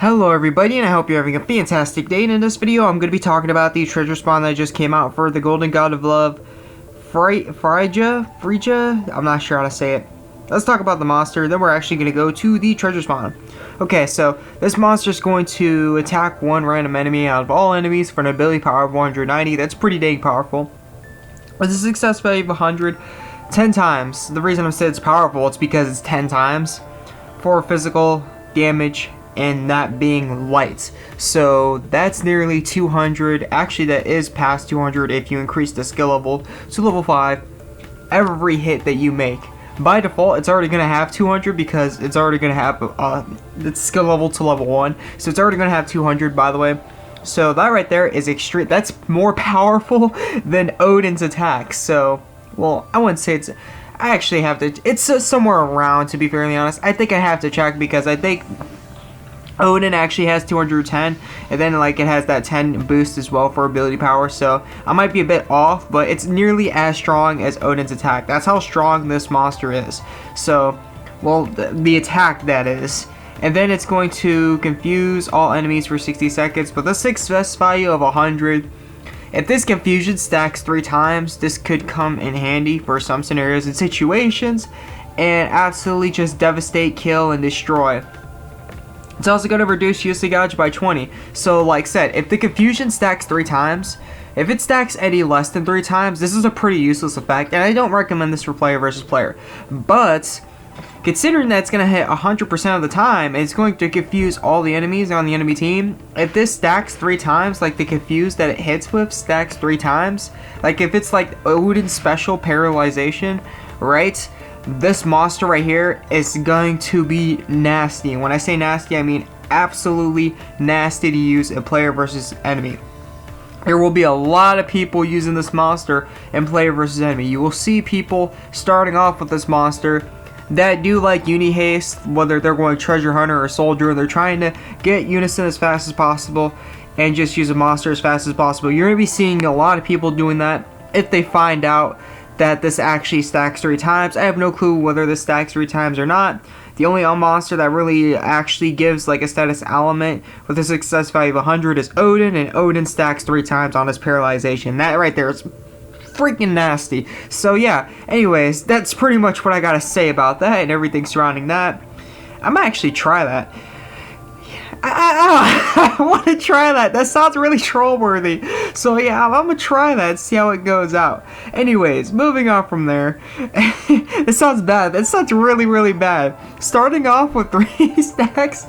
Hello everybody, and I hope you're having a fantastic day. And in this video, I'm going to be talking about the treasure spawn that just came out for the Golden God of Love, Friga? I'm not sure how to say it. Let's talk about the monster, then we're actually going to go to the treasure spawn. Okay, so this monster is going to attack one random enemy out of all enemies for an ability power of 190. That's pretty dang powerful. With a success value of 100, 10 times. The reason I said it's powerful, it's because it's 10 times for physical damage, and that being light. So that's nearly 200. Actually, that is past 200 if you increase the skill level to level 5 every hit that you make. By default, it's already going to have 200 because it's already going to have its skill level to level 1. So it's already going to have 200, by the way. So that right there is extreme. That's more powerful than Odin's attack. So, well, I wouldn't say it's... I actually have to... It's somewhere around, to be fairly honest. I think I have to check because I think Odin actually has 210, and then like it has that 10 boost as well for ability power, so I might be a bit off, but it's nearly as strong as Odin's attack. That's how strong this monster is. So, well, the attack that is. And then it's going to confuse all enemies for 60 seconds, but the success value of 100. If this confusion stacks 3 times, this could come in handy for some scenarios and situations, and absolutely just devastate, kill, and destroy. It's also going to reduce usage gauge by 20. So like said, if the confusion stacks 3 times, if it stacks any less than 3 times, this is a pretty useless effect, and I don't recommend this for player versus player. But considering that it's going to hit 100% of the time, it's going to confuse all the enemies on the enemy team. If this stacks 3 times, like the confuse that it hits with stacks 3 times, like if it's like Odin's special paralyzation, right? This monster right here is going to be nasty. And when I say nasty, I mean absolutely nasty to use in player versus enemy. There will be a lot of people using this monster in player versus enemy. You will see people starting off with this monster that do like uni haste, whether they're going treasure hunter or soldier. They're trying to get Unison as fast as possible and just use a monster as fast as possible. You're going to be seeing a lot of people doing that if they find out that this actually stacks 3 times. I have no clue whether this stacks 3 times or not. The only monster that really actually gives like a status element with a success value of 100 is Odin, and Odin stacks 3 times on his paralyzation. That right there is freaking nasty. So yeah, anyways, that's pretty much what I gotta say about that and everything surrounding that. I might actually try that. I want to try that. That sounds really troll worthy. So yeah, I'm gonna try that, see how it goes out. Anyways, moving on from there. It sounds bad. That sounds really, really bad. Starting off with 3 stacks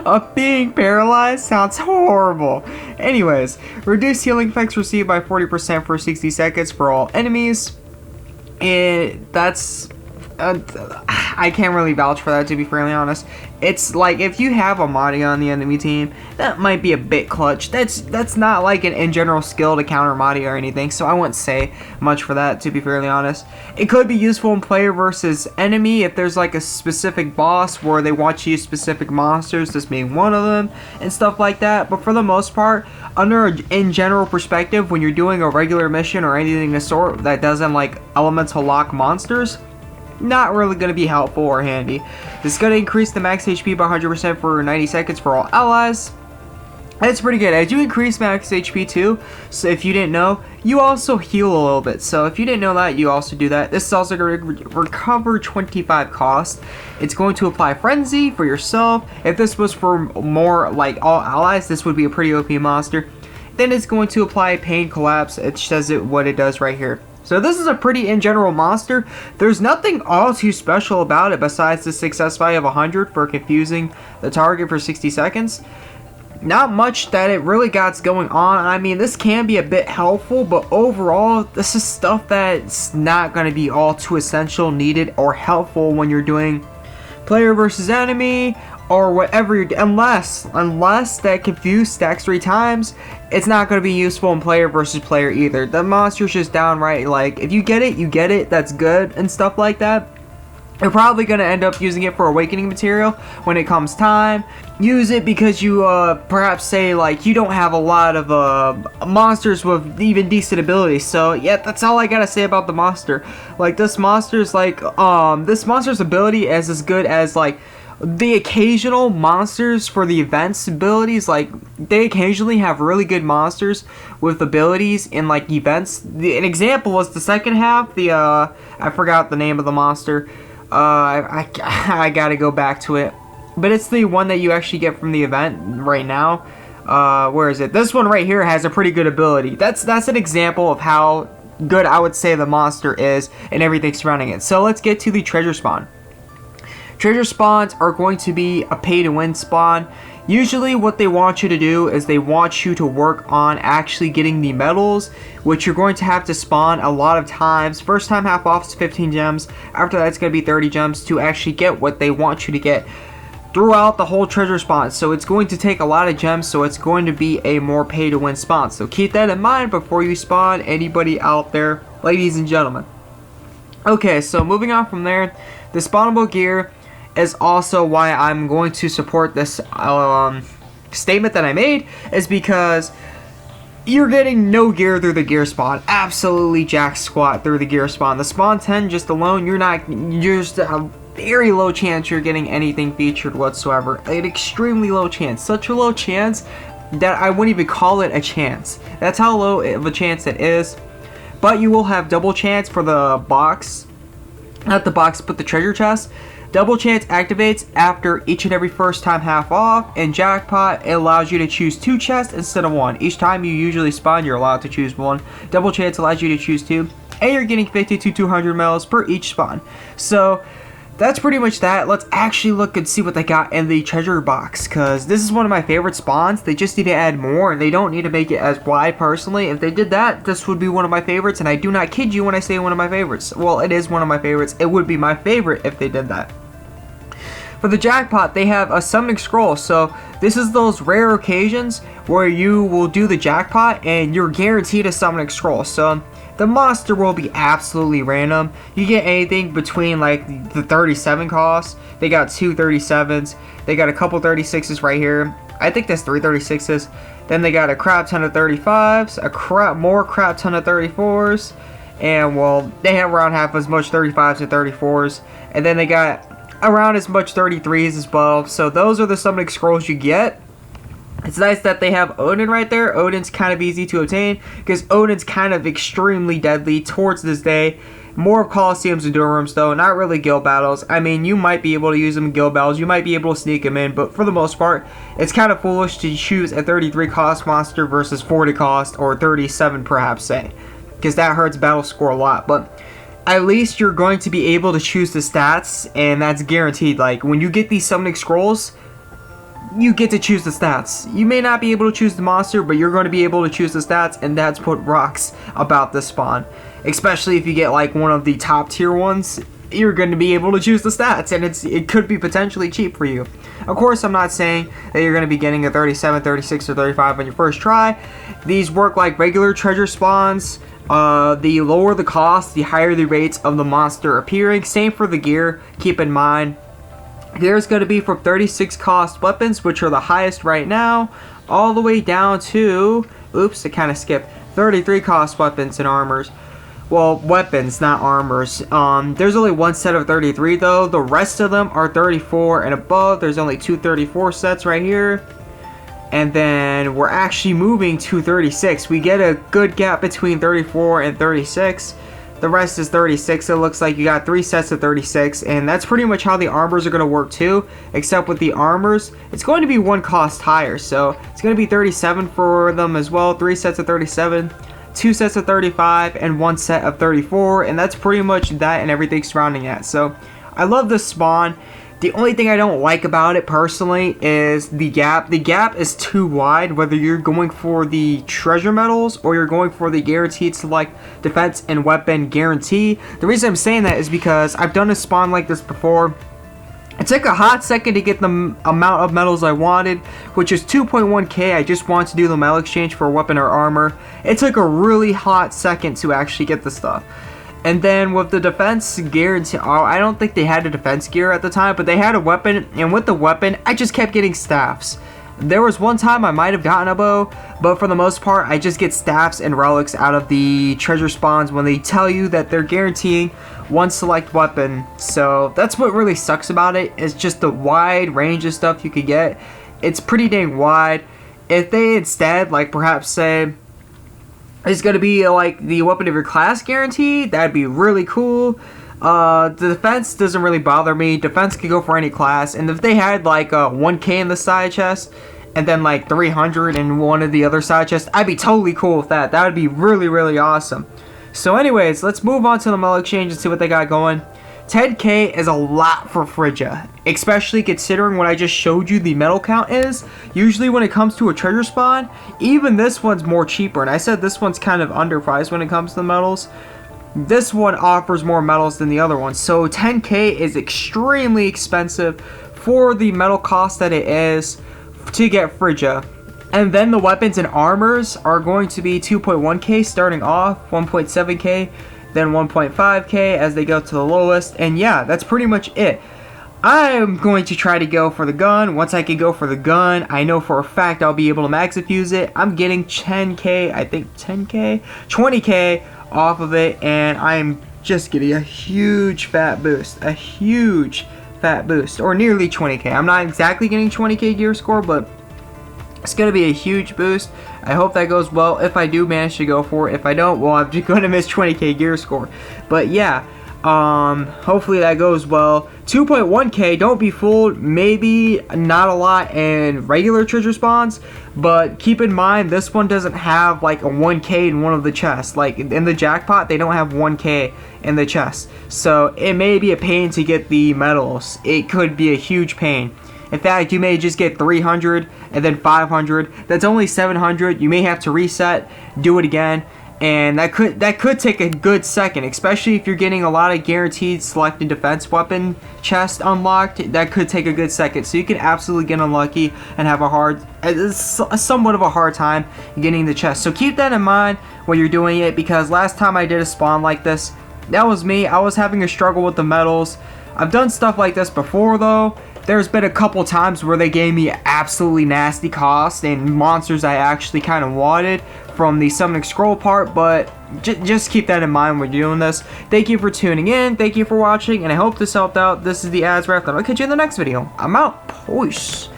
of being paralyzed sounds horrible. Anyways, reduce healing effects received by 40% for 60 seconds for all enemies. And that's... I can't really vouch for that, to be fairly honest. It's like if you have a Madi on the enemy team, that might be a bit clutch. That's not like an in general skill to counter Madi or anything, so I wouldn't say much for that, to be fairly honest. It could be useful in player versus enemy if there's like a specific boss where they want you to use specific monsters, this being one of them, and stuff like that. But for the most part, under a in general perspective, when you're doing a regular mission or anything of the sort that doesn't like elemental lock monsters, not really going to be helpful or handy. This is going to increase the max HP by 100% for 90 seconds for all allies. That's pretty good. As you increase max HP too, so if you didn't know, you also heal a little bit. So if you didn't know that, you also do that. This is also going to recover 25 cost. It's going to apply Frenzy for yourself. If this was for more like all allies, this would be a pretty OP monster. Then it's going to apply Pain Collapse. It says it what it does right here. So this is a pretty in general monster. There's nothing all too special about it besides the success value of 100 for confusing the target for 60 seconds. Not much that it really got going on. I mean, this can be a bit helpful, but overall, this is stuff that's not going to be all too essential, needed, or helpful when you're doing player versus enemy or whatever you're unless that confuse stacks 3 times. It's not going to be useful in player versus player either. The monster's just downright like, if you get it, you get it, that's good and stuff like that. You're probably going to end up using it for awakening material when it comes time. Use it because you perhaps say like you don't have a lot of monsters with even decent abilities. So yeah, that's all I gotta say about the monster. Like this monster's like this monster's ability is as good as like The occasional monsters for the events abilities, like they occasionally have really good monsters with abilities in like events. An example was the second half. I forgot the name of the monster. I gotta go back to it, but it's the one that you actually get from the event right now. Where is it? This one right here has a pretty good ability. That's an example of how good I would say the monster is and everything surrounding it. So let's get to the treasure spawn. Treasure spawns are going to be a pay-to-win spawn. Usually what they want you to do is they want you to work on actually getting the medals, which you're going to have to spawn a lot of times. First time half off is 15 gems. After that it's going to be 30 gems to actually get what they want you to get throughout the whole treasure spawn. So it's going to take a lot of gems, so it's going to be a more pay-to-win spawn. So keep that in mind before you spawn, anybody out there, ladies and gentlemen. Okay, so moving on from there, the spawnable gear is also why I'm going to support this statement that I made, is because you're getting no gear through the gear spawn. Absolutely jack squat through the gear spawn. The spawn 10 just alone, you're just a very low chance you're getting anything featured whatsoever. An extremely low chance. Such a low chance that I wouldn't even call it a chance. That's how low of a chance it is. But you will have double chance for the box. Not the box, but the treasure chest. Double chance activates after each and every first time half off, and jackpot, it allows you to choose 2 chests instead of 1. Each time you usually spawn, you're allowed to choose 1. Double chance allows you to choose 2, and you're getting 50 to 200 medals per each spawn. So that's pretty much that. Let's actually look and see what they got in the treasure box, because this is one of my favorite spawns. They just need to add more, and they don't need to make it as wide. Personally, if they did that, this would be one of my favorites, and I do not kid you when I say one of my favorites. Well, it is one of my favorites. It would be my favorite if they did that. For the jackpot, they have a summoning scroll. So this is those rare occasions where you will do the jackpot and you're guaranteed a summoning scroll. So the monster will be absolutely random. You get anything between like the 37 cost. They got 2 37s. They got a couple 36s right here. I think that's 3 36s. Then they got a crap ton of 35s, more crap ton of 34s, and well, they have around half as much 35s and 34s. And then they got around as much 33s as well. So those are the summoning scrolls you get. It's nice that they have Odin right there. Odin's kind of easy to obtain because Odin's kind of extremely deadly towards this day. More of Colosseums and Doom Rooms though, not really guild battles. I mean, you might be able to use them in guild battles, you might be able to sneak them in, but for the most part, it's kind of foolish to choose a 33 cost monster versus 40 cost or 37 perhaps, say, because that hurts battle score a lot. But at least you're going to be able to choose the stats, and that's guaranteed. Like, when you get these summoning scrolls, you get to choose the stats. You may not be able to choose the monster, but you're going to be able to choose the stats, and that's what rocks about this spawn. Especially if you get like one of the top tier ones, you're going to be able to choose the stats, and it could be potentially cheap for you. Of course, I'm not saying that you're going to be getting a 37, 36, or 35 on your first try. These work like regular treasure spawns. The lower the cost, the higher the rates of the monster appearing. Same for the gear, keep in mind. Gear is going to be from 36 cost weapons, which are the highest right now, all the way down to, oops, I kind of skipped, 33 cost weapons and armors. Well, weapons, not armors. There's only one set of 33 though. The rest of them are 34 and above. There's only 2 34 sets right here. And then we're actually moving to 36. We get a good gap between 34 and 36. The rest is 36. It looks like you got 3 sets of 36. And that's pretty much how the armors are going to work too. Except with the armors, it's going to be 1 cost higher. So it's going to be 37 for them as well. 3 sets of 37. 2 sets of 35 and 1 set of 34, and that's pretty much that and everything surrounding that. So I love this spawn. The only thing I don't like about it personally is the gap. The gap is too wide, whether you're going for the treasure medals or you're going for the guaranteed select defense and weapon guarantee. The reason I'm saying that is because I've done a spawn like this before. It took a hot second to get the amount of medals I wanted, which is 2.1k. I just wanted to do the medal exchange for a weapon or armor. It took a really hot second to actually get the stuff. And then with the defense guarantee, I don't think they had a defense gear at the time, but they had a weapon, and with the weapon, I just kept getting staffs. There was one time I might have gotten a bow, but for the most part, I just get staffs and relics out of the treasure spawns when they tell you that they're guaranteeing one select weapon. So that's what really sucks about it, is just the wide range of stuff you could get. It's pretty dang wide. If they instead, like, perhaps say it's going to be like the weapon of your class guarantee, that'd be really cool. The defense doesn't really bother me. Defense could go for any class, and if they had like 1k in the side chest and then like 300 in one of the other side chests, I'd be totally cool with that. That would be really, really awesome. So anyways, let's move on to the metal exchange and see what they got going. 10k is a lot for Friga, especially considering what I just showed you the metal count is. Usually when it comes to a treasure spawn, even this one's more cheaper, and I said this one's kind of underpriced when it comes to the metals. This one offers more metals than the other one, so 10k is extremely expensive for the metal cost that it is to get Friga. And then the weapons and armors are going to be 2.1k starting off, 1.7k, then 1.5k as they go to the lowest, and yeah, that's pretty much it. I'm going to try to go for the gun. Once I can go for the gun, I know for a fact I'll be able to max fuse it. I'm getting 10k, I think 10k, 20k off of it, and I'm just getting a huge fat boost, or nearly 20k. I'm not exactly getting 20k gear score, but it's going to be a huge boost. I hope that goes well if I do manage to go for it. If I don't, well, I'm just going to miss 20k gear score. But yeah, hopefully that goes well. 2.1k, don't be fooled, maybe not a lot in regular treasure spawns, but keep in mind this one doesn't have like a 1k in one of the chests. Like in the jackpot, they don't have 1k in the chest, so it may be a pain to get the medals. It could be a huge pain. In fact, you may just get 300 and then 500. That's only 700. You may have to reset, do it again, and that could take a good second, especially if you're getting a lot of guaranteed selected defense weapon chest unlocked. That could take a good second, so you can absolutely get unlucky and have somewhat of a hard time getting the chest. So keep that in mind when you're doing it, because last time I did a spawn like this, that was me. I was having a struggle with the medals. I've done stuff like this before though. There's been a couple times where they gave me absolutely nasty cost and monsters I actually kind of wanted from the summoning scroll part, but just keep that in mind when you're doing this. Thank you for tuning in, thank you for watching, and I hope this helped out. This is the AzureWrath, and I'll catch you in the next video. I'm out. Peace.